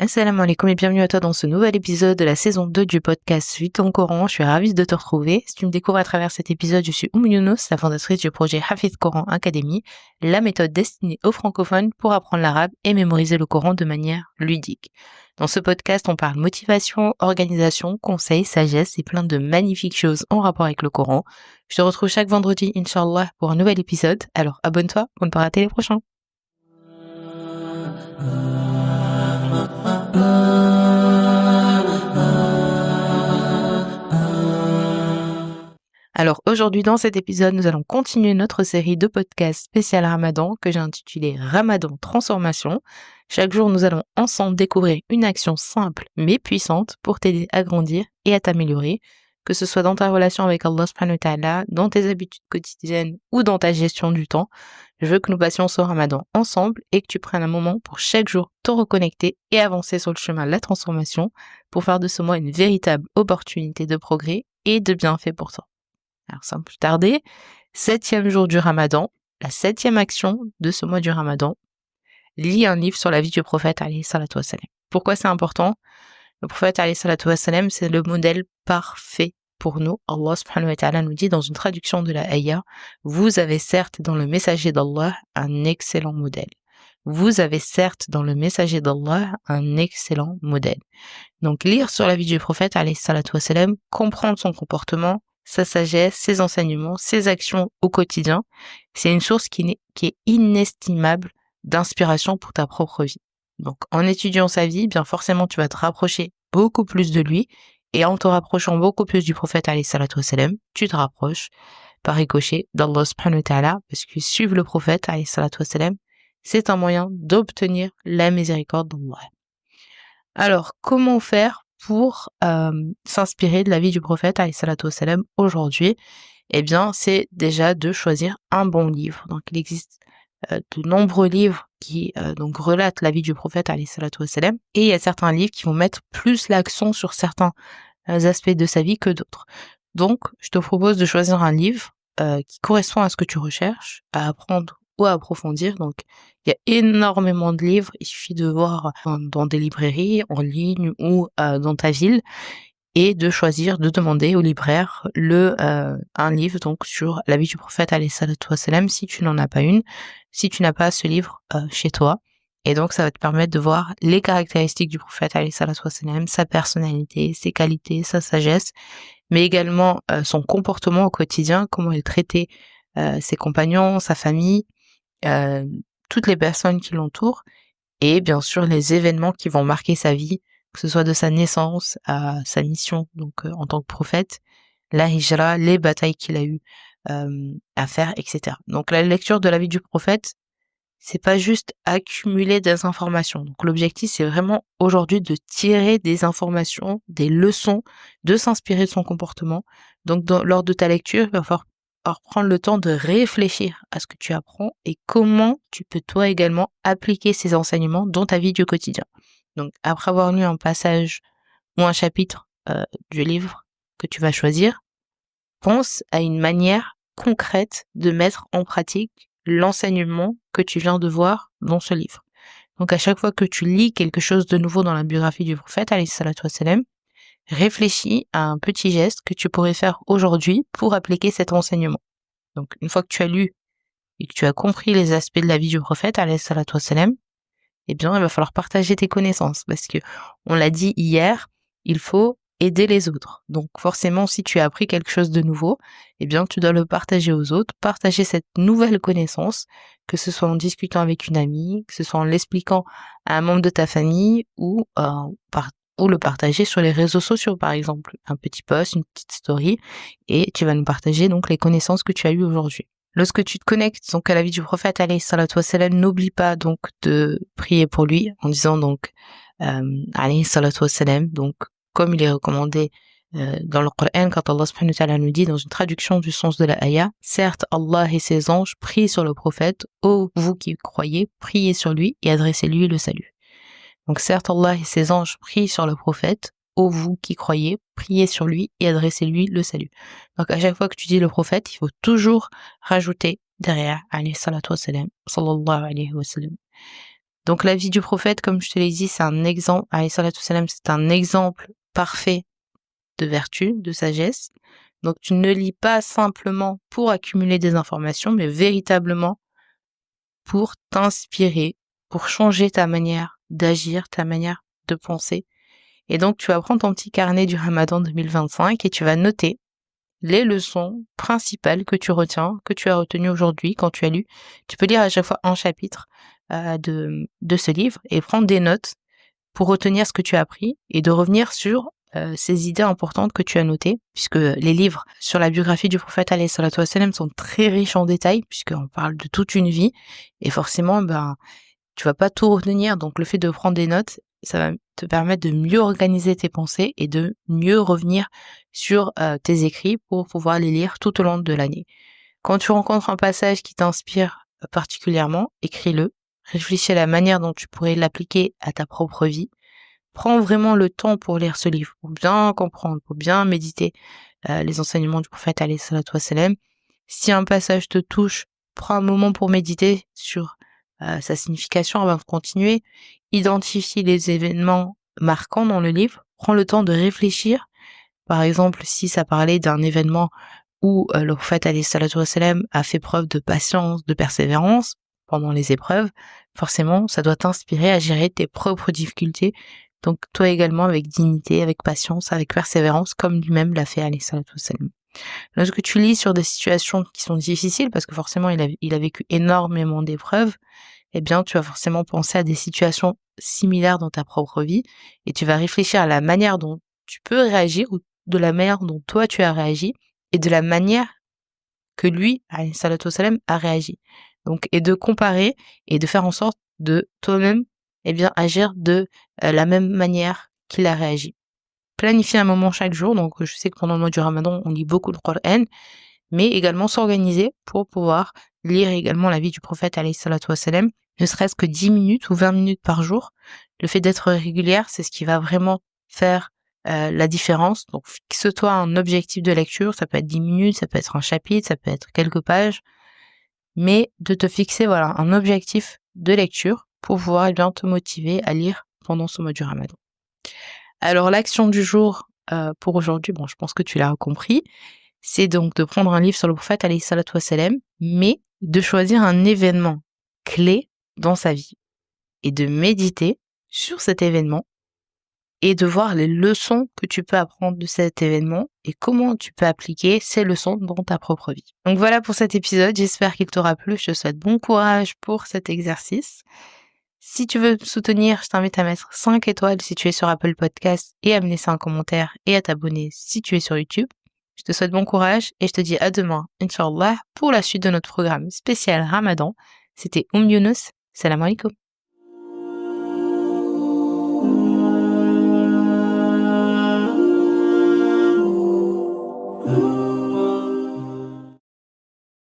Assalamu alaikum et bienvenue à toi dans ce nouvel épisode de la saison 2 du podcast Vis ton Coran. Je suis ravie de te retrouver. Si tu me découvres à travers cet épisode, je suis Younous, la fondatrice du projet Hafid Coran Academy, la méthode destinée aux francophones pour apprendre l'arabe et mémoriser le Coran de manière ludique. Dans ce podcast, on parle motivation, organisation, conseils, sagesse et plein de magnifiques choses en rapport avec le Coran. Je te retrouve chaque vendredi, Inch'Allah, pour un nouvel épisode. Alors abonne-toi pour ne pas rater les prochains. Alors aujourd'hui dans cet épisode, nous allons continuer notre série de podcasts spécial Ramadan que j'ai intitulé Ramadan Transformation. Chaque jour, nous allons ensemble découvrir une action simple mais puissante pour t'aider à grandir et à t'améliorer, que ce soit dans ta relation avec Allah subhanahu wa ta'ala, dans tes habitudes quotidiennes ou dans ta gestion du temps. Je veux que nous passions ce Ramadan ensemble et que tu prennes un moment pour chaque jour te reconnecter et avancer sur le chemin de la transformation pour faire de ce mois une véritable opportunité de progrès et de bienfait pour toi. Alors sans plus tarder, 7e jour du Ramadan, la 7e action de ce mois du Ramadan, lis un livre sur la vie du prophète alayhi salatu wassalam. Pourquoi c'est important? Le prophète alayhi salatu wassalam, c'est le modèle parfait pour nous. Allah subhanahu wa ta'ala nous dit dans une traduction de la ayah, vous avez certes dans le messager d'Allah un excellent modèle. Vous avez certes dans le messager d'Allah un excellent modèle. Donc lire sur la vie du prophète alayhi salatu wassalam, comprendre son comportement, sa sagesse, ses enseignements, ses actions au quotidien, c'est une source qui est inestimable d'inspiration pour ta propre vie. Donc, en étudiant sa vie, bien forcément, tu vas te rapprocher beaucoup plus de lui, et en te rapprochant beaucoup plus du prophète alayhi salatu wassalam, tu te rapproches par ricochet d'Allah subhanahu wa ta'ala, parce que suivre le prophète alayhi salatu wassalam, c'est un moyen d'obtenir la miséricorde d'Allah. Alors, comment faire pour s'inspirer de la vie du prophète alayhi salatu wassalam aujourd'hui? Eh bien, c'est déjà de choisir un bon livre. Donc, il existe de nombreux livres qui donc relatent la vie du prophète alayhi salatu wassalam, et il y a certains livres qui vont mettre plus l'accent sur certains aspects de sa vie que d'autres. Donc, je te propose de choisir un livre qui correspond à ce que tu recherches, à apprendre ou à approfondir. Donc, il y a énormément de livres, il suffit de voir dans des librairies, en ligne ou dans ta ville, et de choisir, de demander au libraire un livre donc sur la vie du prophète alayhi salatu wassalam, si tu n'en as pas une, si tu n'as pas ce livre chez toi. Et donc ça va te permettre de voir les caractéristiques du prophète alayhi salatu wassalam, sa personnalité, ses qualités, sa sagesse, mais également son comportement au quotidien, comment il traitait ses compagnons, sa famille, toutes les personnes qui l'entourent, et bien sûr les événements qui vont marquer sa vie, que ce soit de sa naissance à sa mission donc en tant que prophète, la hijra, les batailles qu'il a eu à faire, etc. Donc la lecture de la vie du prophète, c'est pas juste accumuler des informations. Donc l'objectif, c'est vraiment aujourd'hui de tirer des informations, des leçons, de s'inspirer de son comportement. Donc lors de ta lecture, il va falloir prendre le temps de réfléchir à ce que tu apprends et comment tu peux toi également appliquer ces enseignements dans ta vie du quotidien. Donc après avoir lu un passage ou un chapitre du livre que tu vas choisir, pense à une manière concrète de mettre en pratique l'enseignement que tu viens de voir dans ce livre. Donc à chaque fois que tu lis quelque chose de nouveau dans la biographie du prophète alayhi salatu wassalam, réfléchis à un petit geste que tu pourrais faire aujourd'hui pour appliquer cet enseignement. Donc une fois que tu as lu et que tu as compris les aspects de la vie du prophète alayhi salatu wassalam, eh bien il va falloir partager tes connaissances, parce que on l'a dit hier, il faut aider les autres. Donc forcément, si tu as appris quelque chose de nouveau, eh bien tu dois le partager aux autres, partager cette nouvelle connaissance, que ce soit en discutant avec une amie, que ce soit en l'expliquant à un membre de ta famille, ou le partager sur les réseaux sociaux, par exemple, un petit post, une petite story, et tu vas nous partager donc les connaissances que tu as eues aujourd'hui. Lorsque tu te connectes donc à la vie du prophète alayhi salatu wassalam, n'oublie pas donc de prier pour lui en disant donc alayhi salatu wassalam, donc comme il est recommandé dans le Coran, quand Allah subhanahu wa ta'ala nous dit dans une traduction du sens de la ayah, certes Allah et ses anges prient sur le prophète, ô vous qui croyez, priez sur lui et adressez-lui le salut. Donc certes Allah et ses anges prient sur le prophète, ô vous qui croyez, priez sur lui et adressez-lui le salut. Donc à chaque fois que tu dis le prophète, il faut toujours rajouter derrière alayhi salatu wassalam, sallallahu alayhi wa sallam. Donc la vie du prophète, comme je te l'ai dit, c'est un exemple, alayhi salatu wassalam, c'est un exemple parfait de vertu, de sagesse. Donc tu ne lis pas simplement pour accumuler des informations, mais véritablement pour t'inspirer, pour changer ta manière d'agir, ta manière de penser. Et donc tu vas prendre ton petit carnet du Ramadan 2025 et tu vas noter les leçons principales que tu retiens, que tu as retenues aujourd'hui quand tu as lu. Tu peux lire à chaque fois un chapitre de ce livre et prendre des notes pour retenir ce que tu as appris et de revenir sur ces idées importantes que tu as notées, puisque les livres sur la biographie du prophète alayhi salatu wassalam sont très riches en détails, puisqu'on parle de toute une vie, et forcément, tu vas pas tout retenir, donc le fait de prendre des notes, ça va te permettre de mieux organiser tes pensées et de mieux revenir sur tes écrits pour pouvoir les lire tout au long de l'année. Quand tu rencontres un passage qui t'inspire particulièrement, écris-le, réfléchis à la manière dont tu pourrais l'appliquer à ta propre vie. Prends vraiment le temps pour lire ce livre, pour bien comprendre, pour bien méditer les enseignements du prophète alayhi salatu wassalam. Si un passage te touche, prends un moment pour méditer sur sa signification avant de continuer. Identifie les événements marquants dans le livre. Prends le temps de réfléchir. Par exemple, si ça parlait d'un événement où le prophète alayhi salatu wassalam a fait preuve de patience, de persévérance pendant les épreuves, forcément, ça doit t'inspirer à gérer tes propres difficultés. Donc, toi également, avec dignité, avec patience, avec persévérance, comme lui-même l'a fait alayhi salatu wassalam. Lorsque tu lis sur des situations qui sont difficiles, parce que forcément, il a vécu énormément d'épreuves, eh bien, tu vas forcément penser à des situations similaires dans ta propre vie et tu vas réfléchir à la manière dont tu peux réagir ou de la manière dont toi tu as réagi et de la manière que lui, alayhi salatu wassalam, a réagi. Donc, et de comparer et de faire en sorte de toi-même, eh bien, agir de la même manière qu'il a réagi. Planifier un moment chaque jour. Donc, je sais que pendant le mois du Ramadan, on lit beaucoup le Coran, mais également s'organiser pour pouvoir lire également la vie du prophète alayhi salatu wassalam, ne serait-ce que 10 minutes ou 20 minutes par jour. Le fait d'être régulière, c'est ce qui va vraiment faire la différence. Donc, fixe-toi un objectif de lecture. Ça peut être 10 minutes, ça peut être un chapitre, ça peut être quelques pages. Mais de te fixer, voilà, un objectif de lecture pour pouvoir bien te motiver à lire pendant ce mois du Ramadan. Alors, l'action du jour pour aujourd'hui, bon, je pense que tu l'as compris, c'est donc de prendre un livre sur le prophète alayhi salatu wassalam, mais de choisir un événement clé dans sa vie et de méditer sur cet événement et de voir les leçons que tu peux apprendre de cet événement et comment tu peux appliquer ces leçons dans ta propre vie. Donc voilà pour cet épisode, j'espère qu'il t'aura plu, je te souhaite bon courage pour cet exercice. Si tu veux me soutenir, je t'invite à mettre 5 étoiles si tu es sur Apple Podcast et à me laisser un commentaire et à t'abonner si tu es sur YouTube. Je te souhaite bon courage et je te dis à demain, Inch'Allah, pour la suite de notre programme spécial Ramadan. C'était Younous. Salam alaikum.